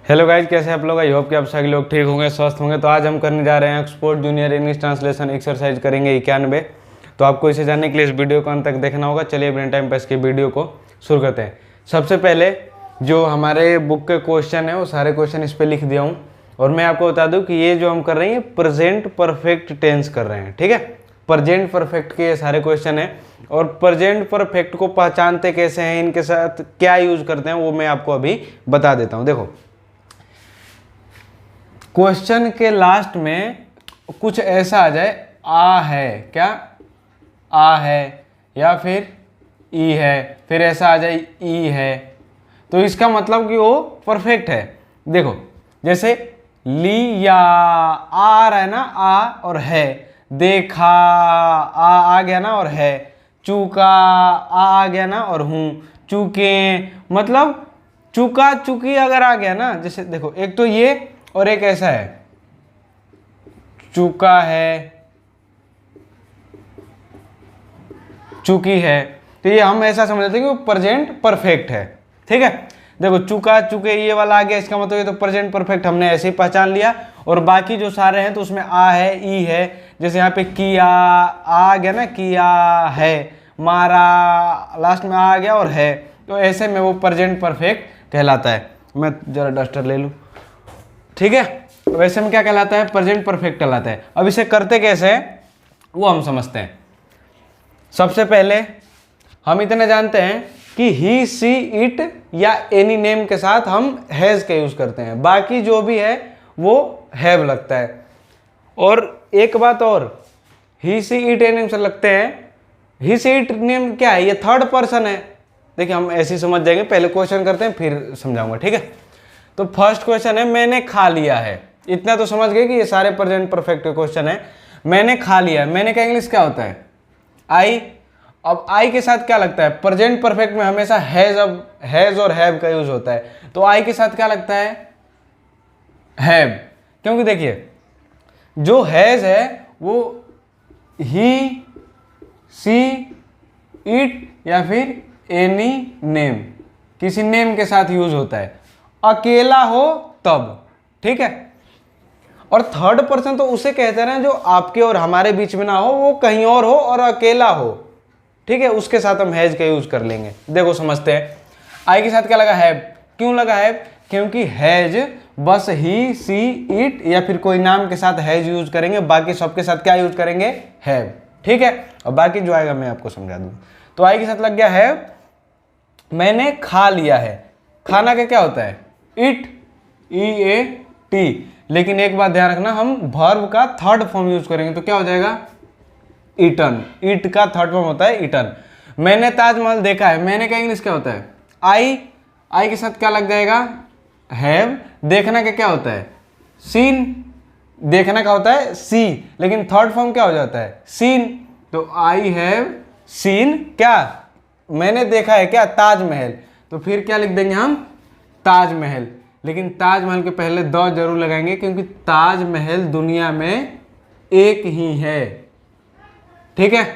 Hello guys, कैसे आप लोग? आई होप कि आप सभी लोग ठीक होंगे, स्वस्थ होंगे। तो आज हम करने जा रहे हैं Oxford junior English translation exercise करेंगे 91। तो आपको इसे जानने के लिए इस वीडियो को अंत तक देखना होगा। चलिए बिना टाइम पास के वीडियो को शुरू करते हैं। सबसे पहले जो हमारे बुक के क्वेश्चन है वो सारे क्वेश्चन इस पर लिख दिया हूँ। और मैं आपको बता दूँ कि ये जो हम कर रहे हैं प्रेजेंट परफेक्ट टेंस कर रहे हैं, ठीक है। प्रेजेंट परफेक्ट के सारे क्वेश्चन है। और प्रेजेंट परफेक्ट को पहचानते कैसे हैं, इनके साथ क्या यूज करते हैं, वो मैं आपको अभी बता देता हूँ। देखो, क्वेश्चन के लास्ट में कुछ ऐसा आ जाए, आ है, क्या आ है, या फिर ई है, फिर ऐसा आ जाए ई है, तो इसका मतलब कि वो परफेक्ट है। देखो, जैसे लिया, आ रहा है ना, आ और है। देखा, आ गया ना और है। चूका, आ गया ना और हूं। चूके, मतलब चूका चूकी अगर आ गया ना, जैसे देखो एक तो ये और एक ऐसा है, चूका है, चूकी है, तो ये हम ऐसा समझ लेते हैं कि वो प्रेजेंट परफेक्ट है, ठीक है। देखो, चूका चूके ये वाला आ गया, इसका मतलब ये तो प्रेजेंट परफेक्ट हमने ऐसे ही पहचान लिया। और बाकी जो सारे हैं तो उसमें आ है, ई है। जैसे यहाँ पे किया, आ गया ना, किया है। मारा, लास्ट में आ गया और है, तो ऐसे में वो प्रेजेंट परफेक्ट कहलाता है। मैं जरा डस्टर ले लूँ, ठीक है। वैसे में क्या कहलाता है? प्रेजेंट परफेक्ट कहलाता है। अब इसे करते कैसे हैं वो हम समझते हैं। सबसे पहले हम इतने जानते हैं कि ही, सी, इट या एनी नेम के साथ हम हैज का यूज करते हैं। बाकी जो भी है वो हैव लगता है। और एक बात और, ही, सी, इट, एनी नेम से लगते हैं। ही, सी, इट नेम क्या है? ये थर्ड पर्सन है। देखिए, हम ऐसे ही समझ जाएंगे। पहले क्वेश्चन करते हैं फिर समझाऊंगा, ठीक है। तो फर्स्ट क्वेश्चन है, मैंने खा लिया है। इतना तो समझ गए कि ये सारे प्रेजेंट परफेक्ट के क्वेश्चन है। मैंने खा लिया है, मैंने का इंग्लिश क्या होता है? आई। अब आई के साथ क्या लगता है? प्रेजेंट परफेक्ट में हमेशा हैज, अब हैज और हैव का यूज होता है। तो आई के साथ क्या लगता है? हैव। क्योंकि देखिए, जो हैज है वो ही, सी, इट या फिर एनी नेम, किसी नेम के साथ यूज होता है। अकेला हो तब, ठीक है। और थर्ड पर्सन तो उसे कहते हैं जो आपके और हमारे बीच में ना हो, वो कहीं और हो और अकेला हो, ठीक है। उसके साथ हम हैज का यूज कर लेंगे। देखो समझते हैं। आई के साथ क्या लगा? हैव। क्यों लगा हैव? क्योंकि हैज बस ही, सी, इट या फिर कोई नाम के साथ हैज यूज करेंगे, बाकी सबके साथ क्या यूज करेंगे? हैव, ठीक है। और बाकी जो आएगा मैं आपको समझा दूंगा। तो आई के साथ लग गया हैव। मैंने खा लिया है। खाना का क्या होता है? It, E A T. लेकिन एक बात ध्यान रखना, हम वर्ब का थर्ड फॉर्म यूज करेंगे तो क्या हो जाएगा? ईटन। ईट का थर्ड फॉर्म होता है ईटन। मैंने ताजमहल देखा है। मैंने का इंग्लिश क्या होता है? आई। आई के साथ क्या लग जाएगा? हैव। देखना का क्या होता है? सीन। देखना का होता है सी, लेकिन थर्ड फॉर्म क्या हो जाता है? सीन। तो आई हैव सीन क्या? मैंने देखा है क्या? ताजमहल। तो फिर क्या लिख देंगे हम? ताजमहल। लेकिन ताजमहल के पहले द जरूर लगाएंगे, क्योंकि ताजमहल दुनिया में एक ही है, ठीक है।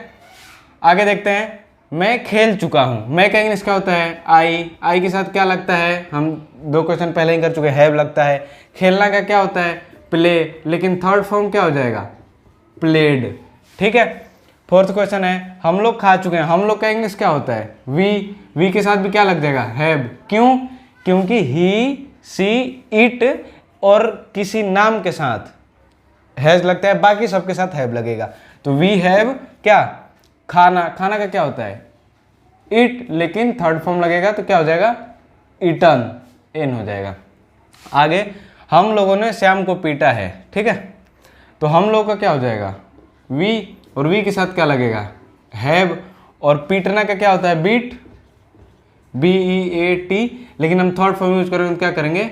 आगे देखते हैं। मैं खेल चुका हूं। मैं का इंग्लिश क्या होता है? आई। आई के साथ क्या लगता है? हम दो क्वेश्चन पहले ही कर चुके, हैव लगता है। खेलना का क्या होता है? प्ले। लेकिन थर्ड फॉर्म क्या हो जाएगा? प्लेड, ठीक है। फोर्थ क्वेश्चन है, हम लोग खा चुके हैं। हम लोग का इंग्लिश क्या होता है? वी। वी के साथ भी क्या लग जाएगा? हैव। क्यों? क्योंकि ही, सी, इट और किसी नाम के साथ हैज लगता है, बाकी सबके साथ हैव लगेगा। तो वी हैव क्या? खाना। खाना का क्या होता है? इट, लेकिन थर्ड फॉर्म लगेगा तो क्या हो जाएगा? ईटन, एन हो जाएगा। आगे, हम लोगों ने श्याम को पीटा है, ठीक है। तो हम लोग का क्या हो जाएगा? वी। और वी के साथ क्या लगेगा? हैव। और पीटना का क्या होता है? Beat, B E A T. लेकिन हम थर्ड फॉर्म यूज करेंगे तो क्या करेंगे?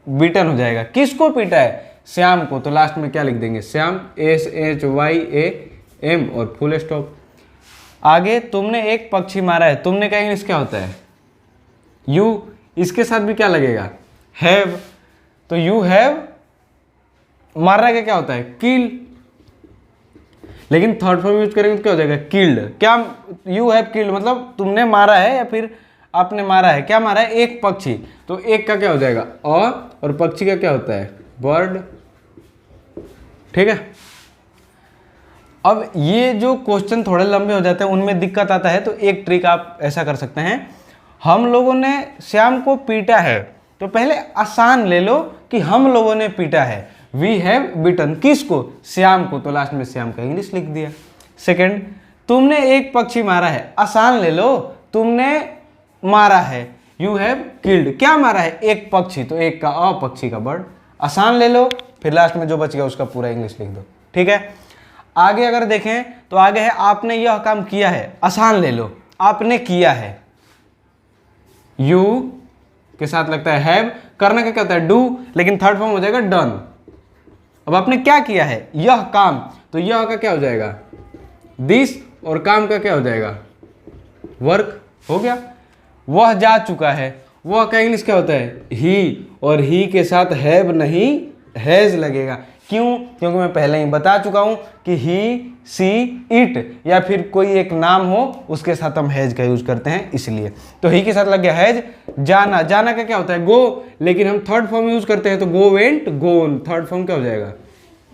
बीटन हो जाएगा। किसको पीटा है? श्याम को। तो लास्ट में क्या लिख देंगे? Shyam, S H Y A M और फुल स्टॉप। आगे, तुमने एक पक्षी मारा है। तुमने का इंग्लिश क्या होता है? यू। इसके साथ भी क्या लगेगा? हैव। तो यू हैव। मारना का क्या होता है? किल। लेकिन थर्ड फॉर्म यूज करेंगे तो क्या हो जाएगा? किल्ड। क्या? यू हैव किल्ड मतलब तुमने मारा है, या फिर आपने मारा है, क्या मारा है, एक पक्षी, तो एक का क्या हो जाएगा और पक्षी का क्या होता है, बर्ड। ठीक है, अब ये जो क्वेश्चन थोड़े लंबे हो जाते हैं उनमें दिक्कत आता है, तो एक ट्रिक आप ऐसा कर सकते हैं, हम लोगों ने श्याम को पीटा है, तो पहले आसान ले लो कि हम लोगों ने पीटा है, वी हैव बीटन, किसको, श्याम को, तो लास्ट में श्याम का इंग्लिश लिख दिया। सेकंड, तुमने एक पक्षी मारा है, आसान ले लो, तुमने मारा है, यू हैव किल्ड, क्या मारा है, एक पक्षी, तो एक का पक्षी का बर्ड, आसान ले लो, फिर लास्ट में जो बच गया उसका पूरा इंग्लिश लिख दो। ठीक है, आगे अगर देखें तो आगे है आपने यह काम किया है, आसान ले लो, आपने किया है, यू के साथ लगता है हैव, करने का क्या होता है डू, लेकिन थर्ड फॉर्म हो जाएगा डन। अब आपने क्या किया है, यह काम, तो यह का क्या हो जाएगा दिस, और काम का क्या हो जाएगा वर्क, हो गया। वह जा चुका है, वह का इंग्लिश क्या होता है ही, और ही के साथ हैव नहीं हैज लगेगा, क्यों, क्योंकि मैं पहले ही बता चुका हूं कि ही, सी, इट या फिर कोई एक नाम हो उसके साथ हम हैज का यूज करते हैं, इसलिए तो ही के साथ लग गया हैज। जाना, जाना का क्या होता है गो, लेकिन हम थर्ड फॉर्म यूज करते हैं, तो गो, वेंट, गोन, थर्ड फॉर्म क्या हो जाएगा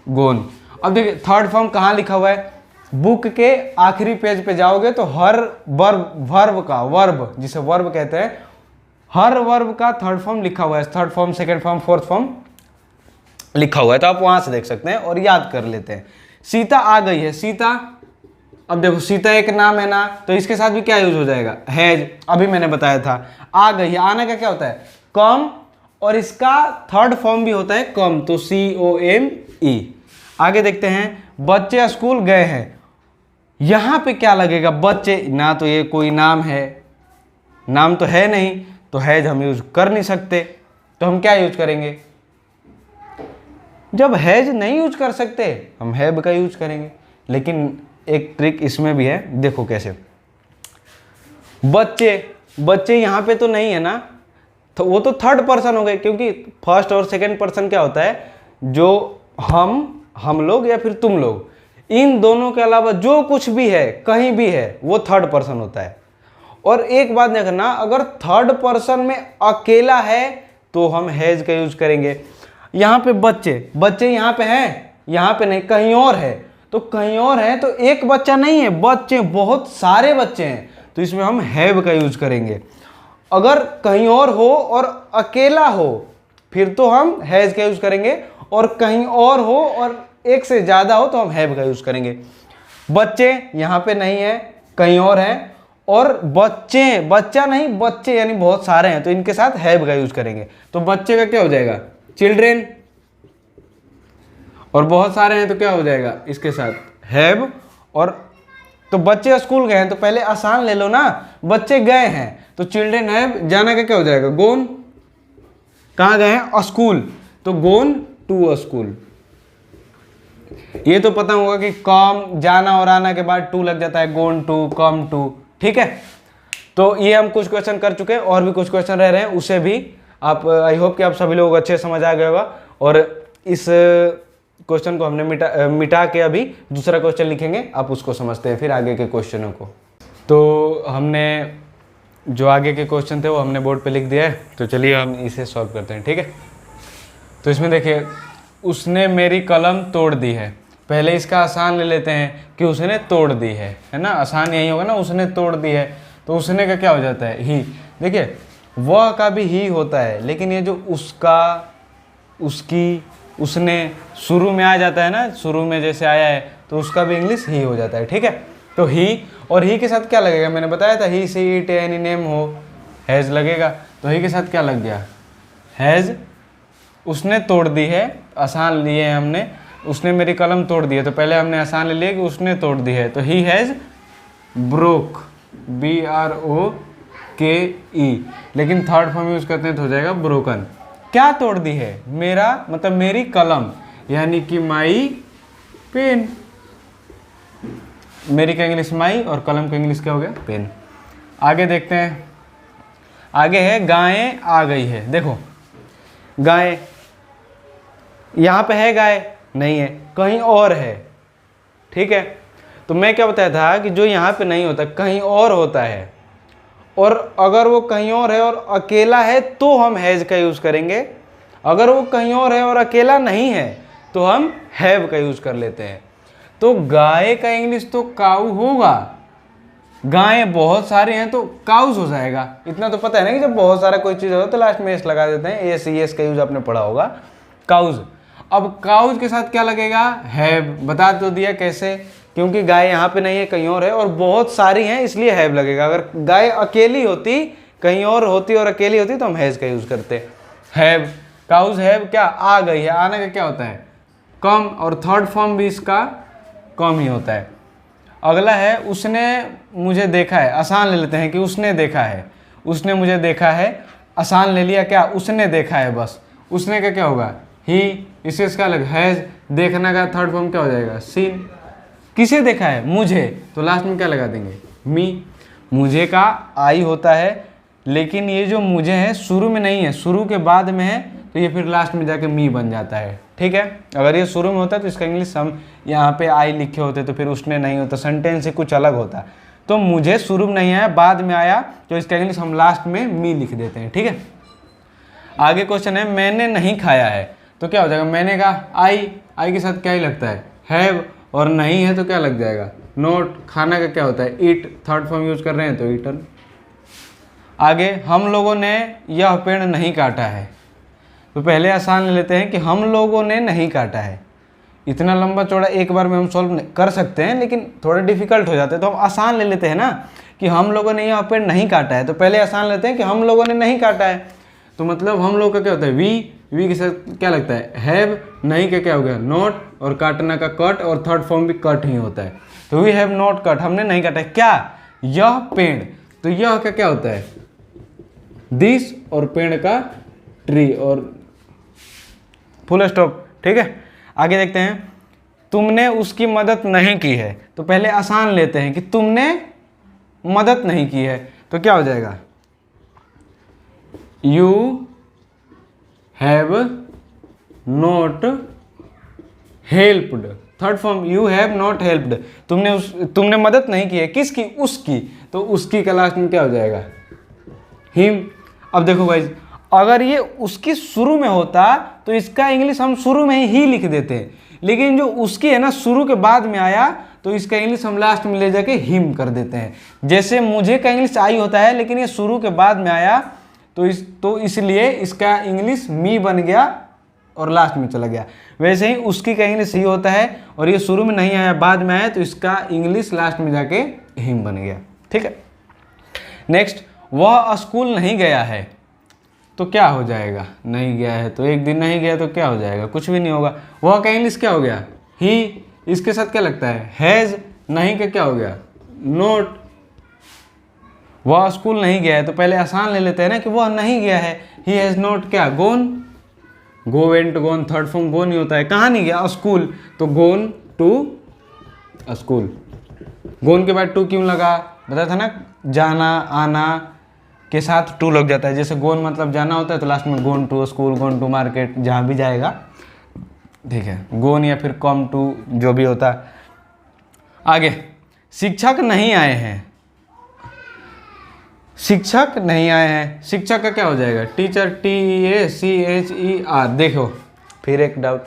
गोन। अब देखिए थर्ड फॉर्म कहाँ लिखा हुआ है, बुक के आखिरी पेज पे जाओगे तो हर वर्ब का, वर्ब जिसे वर्ब कहते हैं, हर वर्ब का थर्ड फॉर्म लिखा हुआ है, third form, second form, fourth form लिखा हुआ है, तो आप वहां से देख सकते हैं और याद कर लेते हैं। सीता आ गई है, सीता, अब देखो सीता एक नाम है ना, तो इसके साथ भी क्या यूज हो जाएगा हैज, अभी मैंने बताया था। आ गई है, आना का क्या होता है कम, और इसका थर्ड फॉर्म भी होता है कम, तो COME। आगे देखते हैं, बच्चे स्कूल गए हैं, यहां पे क्या लगेगा बच्चे, ना तो ये कोई नाम है, नाम तो है नहीं, तो हैज हम यूज कर नहीं सकते, तो हम क्या यूज करेंगे, जब हैज नहीं यूज कर सकते हम हैव का यूज करेंगे। लेकिन एक ट्रिक इसमें भी है, देखो कैसे, बच्चे, बच्चे यहां पे तो नहीं है ना, तो वो तो थर्ड पर्सन हो गए, क्योंकि फर्स्ट और सेकंड पर्सन क्या होता है, जो हम लोग या फिर तुम लोग, इन दोनों के अलावा जो कुछ भी है कहीं भी है वो थर्ड पर्सन होता है। और एक बात देखना, अगर थर्ड पर्सन में अकेला है तो हम हैज का यूज करेंगे। यहाँ पे बच्चे, बच्चे यहाँ पे हैं, यहाँ पे नहीं, कहीं और है, तो कहीं और है तो एक बच्चा नहीं है, बच्चे बहुत सारे बच्चे हैं, तो इसमें हम हैव का यूज करेंगे। अगर कहीं और हो और अकेला हो फिर तो हम हैज का यूज करेंगे, और कहीं और हो और एक से ज्यादा हो तो हम हैव का यूज करेंगे। बच्चे यहाँ पे नहीं है, कहीं और है, और बच्चे, बच्चा नहीं बच्चे यानी बहुत सारे हैं, तो इनके साथ हैव का यूज करेंगे, तो बच्चे का क्या हो जाएगा चिल्ड्रेन, और बहुत सारे हैं तो क्या हो जाएगा इसके साथ हैव। और तो बच्चे स्कूल गए हैं, तो पहले आसान ले लो ना, बच्चे गए हैं तो चिल्ड्रेन हैव, जाना का क्या हो जाएगा गोन, कहाँ गए हैं स्कूल, तो गोन टू स्कूल। ये तो पता होगा कि कम, जाना और आना के बाद टू लग जाता है, गोन टू, कम टू। ठीक है, तो ये हम कुछ क्वेश्चन कर चुके हैं, और भी कुछ क्वेश्चन रह रहे हैं, उसे भी आप, आई होप कि आप सभी लोग अच्छे समझ आ गए होगा। और इस क्वेश्चन को हमने मिटा के अभी दूसरा क्वेश्चन लिखेंगे, आप उसको समझते हैं फिर आगे के क्वेश्चनों को। तो हमने जो आगे के क्वेश्चन थे वो हमने बोर्ड पे लिख दिया है, तो चलिए हम इसे सॉल्व करते हैं। ठीक है, तो इसमें देखिए, उसने मेरी कलम तोड़ दी है, पहले इसका आसान ले लेते हैं कि उसने तोड़ दी है ना, आसान यही होगा ना, उसने तोड़ दी है, तो उसने का क्या हो जाता है ही। देखिए वह का भी ही होता है, लेकिन ये जो उसका, उसकी, उसने शुरू में आ जाता है ना, शुरू में जैसे आया है तो उसका भी इंग्लिश ही हो जाता है। ठीक है, तो ही, और ही के साथ क्या लगेगा, मैंने बताया था ही, सी, इट, एनी नेम हो हैज़ लगेगा, तो ही के साथ क्या लग गया हैज़। उसने तोड़ दी है, आसान लिए हैं हमने, उसने मेरी कलम तोड़ दी है, तो पहले हमने आसान ले लिया कि उसने तोड़ दी है, तो ही हैज़ ब्रोक, BROKE, लेकिन थर्ड फॉर्म यूज करते हैं तो हो जाएगा ब्रोकन। क्या तोड़ दी है, मेरा मतलब मेरी कलम, यानी कि माई पेन, मेरी का इंग्लिश माई और कलम का इंग्लिश क्या हो गया पेन। आगे देखते हैं, आगे है गायें आ गई है। देखो गाय, यहाँ पे है गाय नहीं है, कहीं और है। ठीक है, तो मैं क्या बताया था कि जो यहाँ पे नहीं होता कहीं और होता है, और अगर वो कहीं और है और अकेला है तो हम हैज का यूज़ करेंगे। अगर वो कहीं और है और अकेला नहीं है तो हम हैव का यूज़ कर लेते हैं। तो गाय का इंग्लिश तो काऊ होगा, गाय बहुत सारे हैं तो काउज हो जाएगा। इतना तो पता है ना कि जब बहुत सारा कोई चीज़ होगा तो लास्ट में एस लगा देते हैं, एस एस का यूज आपने पढ़ा होगा, काउज। अब काउज के साथ क्या लगेगा, हैव। बता तो दिया कैसे, क्योंकि गाय यहाँ पे नहीं है कहीं और है और बहुत सारी हैं इसलिए हैव लगेगा। अगर गाय अकेली होती, कहीं और होती और अकेली होती तो हम हैज का यूज करते। हैव, काउज हैव क्या आ गई है, आने का क्या होता है कम, और थर्ड फॉर्म भी इसका कम ही होता है। अगला है उसने मुझे देखा है, आसान ले लेते हैं कि उसने देखा है, उसने मुझे देखा है, आसान ले लिया क्या, उसने देखा है बस। उसने का क्या होगा ही, इससे क्या लग हैज, देखना का थर्ड फॉर्म क्या हो जाएगा सीन। किसे देखा है, मुझे, तो लास्ट में क्या लगा देंगे मी। मुझे का आई होता है, लेकिन ये जो मुझे है शुरू में नहीं है, शुरू के बाद में है, तो ये फिर लास्ट में जाके मी बन जाता है। ठीक है, अगर ये शुरू में होता है तो इसका इंग्लिश हम यहाँ पे आई लिखे होते तो फिर उसने नहीं होता, सेंटेंस ही कुछ अलग होता। तो मुझे शुरू में नहीं आया, बाद में आया, तो इसका इंग्लिश हम लास्ट में मी लिख देते हैं। ठीक है, आगे क्वेश्चन है मैंने नहीं खाया है, तो क्या हो जाएगा, मैंने कहा आई के साथ क्या ही लगता है हैव, और नहीं है तो क्या लग जाएगा नोट। खाना का क्या होता है ईट, थर्ड फॉर्म यूज कर रहे हैं तो ईटन। आगे हम लोगों ने यह पेड़ नहीं काटा है, तो पहले आसान ले लेते हैं कि हम लोगों ने नहीं काटा है। इतना लंबा चौड़ा एक बार में हम सॉल्व कर सकते हैं, लेकिन थोड़ा डिफिकल्ट हो जाते हैं, तो हम आसान ले लेते हैं ना कि हम लोगों ने यह पेड़ नहीं काटा है। तो पहले आसान लेते हैं कि हम लोगों ने नहीं काटा है, तो मतलब हम लोग का क्या होता है वी के साथ क्या लगता है हैव, नहीं का क्या हो गया नॉट, और काटना का कट, और थर्ड फॉर्म भी कट ही होता है। तो वी हैव नॉट कट, हमने नहीं काटा है क्या यह पेड़, तो यह का क्या होता है दिस, और पेड़ का ट्री, और फुल स्टॉप। ठीक है, आगे देखते हैं तुमने उसकी मदद नहीं की है, तो पहले आसान लेते हैं कि तुमने मदद नहीं की है, तो क्या हो जाएगा you have not helped, third form you have not helped. तुमने मदद नहीं की है, किसकी, उसकी, तो उसकी का लास्ट में क्या हो जाएगा हिम। अब देखो गाइस, अगर ये उसकी शुरू में होता तो इसका इंग्लिश हम शुरू में ही लिख देते, लेकिन जो उसकी है ना शुरू के बाद में आया, तो इसका इंग्लिश हम लास्ट में ले जाके हिम कर देते हैं। जैसे मुझे का इंग्लिश आई होता है, लेकिन ये शुरू के बाद में आया, तो इसलिए इसका इंग्लिश मी बन गया और लास्ट में चला गया। वैसे ही उसकी का इंग्लिश ही होता है, और ये शुरू में नहीं आया बाद में आया, तो इसका इंग्लिश लास्ट में जाके हिम बन गया। ठीक है, नेक्स्ट, वह स्कूल नहीं गया है, तो क्या हो जाएगा, नहीं गया है, तो एक दिन नहीं गया तो क्या हो जाएगा, कुछ भी नहीं होगा। वह का इंग्लिश क्या हो गया ही, इसके साथ क्या लगता है हैज, नहीं का क्या हो गया नोट। वह स्कूल नहीं गया है, तो पहले आसान ले लेते हैं ना कि वह नहीं गया है, ही हैज नॉट क्या गोन, गो वेंट गोन, थर्ड फॉर्म गोन ही होता है। कहाँ नहीं गया स्कूल, तो गोन टू स्कूल। गोन के बाद टू क्यों लगा, बताया था ना, जाना आना के साथ टू लग जाता है। जैसे गोन मतलब जाना होता है, तो लास्ट में gone to school, gone to market, जहाँ भी जाएगा। ठीक है, गोन या फिर कम टू जो भी होता है। आगे, शिक्षक नहीं आए हैं, शिक्षक नहीं आए हैं, शिक्षक का क्या हो जाएगा टीचर, TEACHER। देखो फिर एक डाउट,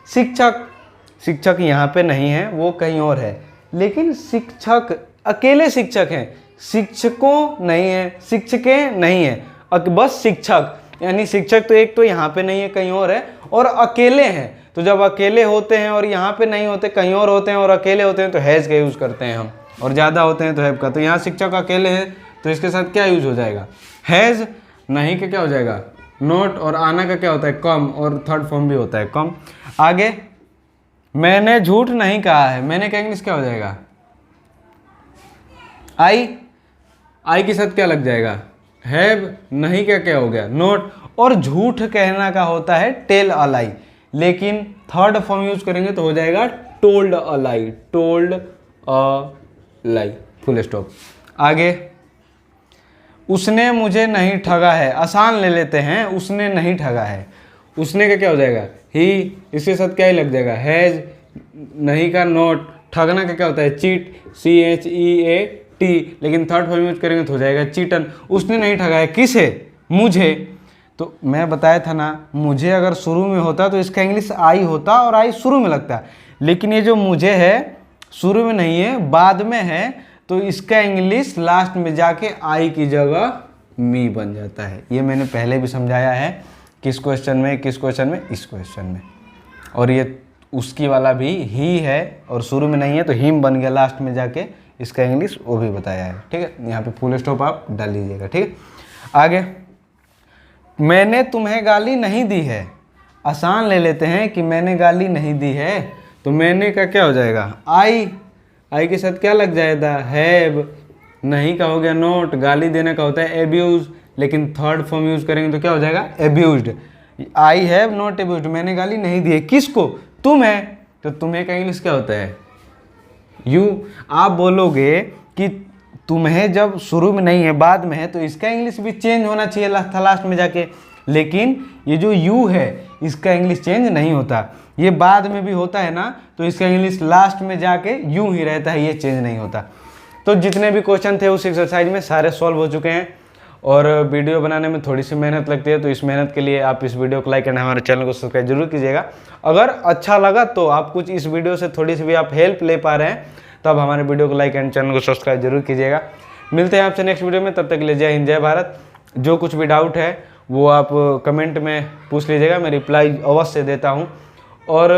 शिक्षक यहाँ पे नहीं है, वो कहीं और है, लेकिन शिक्षक अकेले शिक्षक हैं, शिक्षकों नहीं है, शिक्षकें नहीं है, बस शिक्षक। यानी शिक्षक तो एक तो यहाँ पे नहीं है कहीं और है, और अकेले हैं। तो जब अकेले होते हैं और यहाँ पे नहीं होते कहीं और होते हैं, और अकेले होते हैं तो हैज़ का यूज़ करते हैं हम, और ज़्यादा होते हैं तो हैव का। तो यहाँ शिक्षक अकेले हैं, तो इसके साथ क्या यूज हो जाएगा हैज़, नहीं का क्या हो जाएगा नोट, और आना का क्या होता है कम, और थर्ड फॉर्म भी होता है कम। आगे, मैंने झूठ नहीं कहा है, मैंने का इंग्लिश क्या हो जाएगा आई के साथ क्या लग जाएगा हैव, नहीं का क्या हो गया नोट, और झूठ कहना का होता है टेल अ लाई, लेकिन थर्ड फॉर्म यूज करेंगे तो हो जाएगा टोल्ड अ लाई, टोल्ड अ लाई, फुल स्टॉप। आगे, उसने मुझे नहीं ठगा है, आसान ले लेते हैं, उसने नहीं ठगा है, उसने का क्या हो जाएगा ही, इसके साथ क्या ही लग जाएगा हैज, नहीं का नोट, ठगना का क्या होता है चीट, CHEAT, टी, लेकिन थर्ड फॉर्म यूज करेंगे तो हो जाएगा चीटन। उसने नहीं ठगाया, किसे? मुझे। तो मैं बताया था ना, मुझे अगर शुरू में होता तो इसका इंग्लिश आई होता और आई शुरू में लगता, लेकिन ये जो मुझे है शुरू में नहीं है, बाद में है, तो इसका इंग्लिश लास्ट में जाके आई की जगह मी बन जाता है। ये मैंने पहले भी समझाया है, किस क्वेश्चन में, किस क्वेश्चन में, इस क्वेश्चन में। और ये उसकी वाला भी ही है और शुरू में नहीं है तो हिम बन गया लास्ट में जाके, इसका इंग्लिश वो भी बताया है। ठीक है, यहाँ पे फुल स्टॉप आप डाल लीजिएगा। ठीक है, आगे, मैंने तुम्हें गाली नहीं दी है। आसान ले लेते हैं कि मैंने गाली नहीं दी है, तो मैंने का क्या हो जाएगा? आई के साथ क्या लग जाएगा? हैव। नहीं का हो गया नोट। गाली देने का होता है एब्यूज, लेकिन थर्ड फॉर्म यूज करेंगे तो क्या हो जाएगा? एब्यूज्ड। आई हैव नॉट एब्यूज्ड, मैंने गाली नहीं दी है। किसको? तुम्हें। तो तुम्हें का इंग्लिश क्या होता है? यू। आप बोलोगे कि तुम्हें जब शुरू में नहीं है बाद में है तो इसका इंग्लिश भी चेंज होना चाहिए लास्ट में जाके, लेकिन ये जो यू है इसका इंग्लिश चेंज नहीं होता। ये बाद में भी होता है ना, तो इसका इंग्लिश लास्ट में जाके यूं ही रहता है, ये चेंज नहीं होता। तो जितने भी क्वेश्चन थे उस एक्सरसाइज में सारे सॉल्व हो चुके हैं। और वीडियो बनाने में थोड़ी सी मेहनत लगती है, तो इस मेहनत के लिए आप इस वीडियो को लाइक एंड हमारे चैनल को सब्सक्राइब जरूर कीजिएगा। अगर अच्छा लगा तो आप कुछ इस वीडियो से थोड़ी सी भी आप हेल्प ले पा रहे हैं, तब हमारे वीडियो को लाइक एंड चैनल को सब्सक्राइब जरूर कीजिएगा। मिलते हैं आपसे नेक्स्ट वीडियो में, तब तक के लिए जय हिंद, जय भारत। जो कुछ भी डाउट है वो आप कमेंट में पूछ लीजिएगा, मैं रिप्लाई अवश्य देता हूँ। और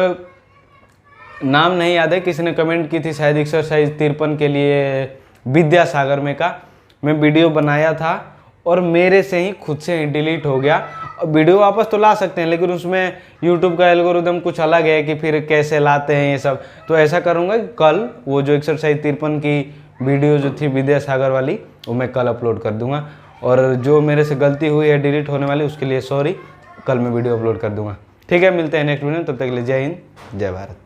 नाम नहीं याद है, किसी ने कमेंट की थी शायद एक्सरसाइज 53 के लिए विद्यासागर में का, मैं वीडियो बनाया था और मेरे से ही खुद से ही डिलीट हो गया। वीडियो वापस तो ला सकते हैं, लेकिन उसमें यूट्यूब का एल्गोरिदम कुछ अलग है कि फिर कैसे लाते हैं ये सब। तो ऐसा करूँगा कि कल वो जो एक्सरसाइज 53 की वीडियो जो थी विद्यासागर वाली, वो मैं कल अपलोड कर दूंगा। और जो मेरे से गलती हुई है डिलीट होने वाली, उसके लिए सॉरी, कल मैं वीडियो अपलोड कर दूंगा। ठीक है, मिलते हैं नेक्स्ट वीडियो में, तब तक के लिए जय हिंद, जय भारत।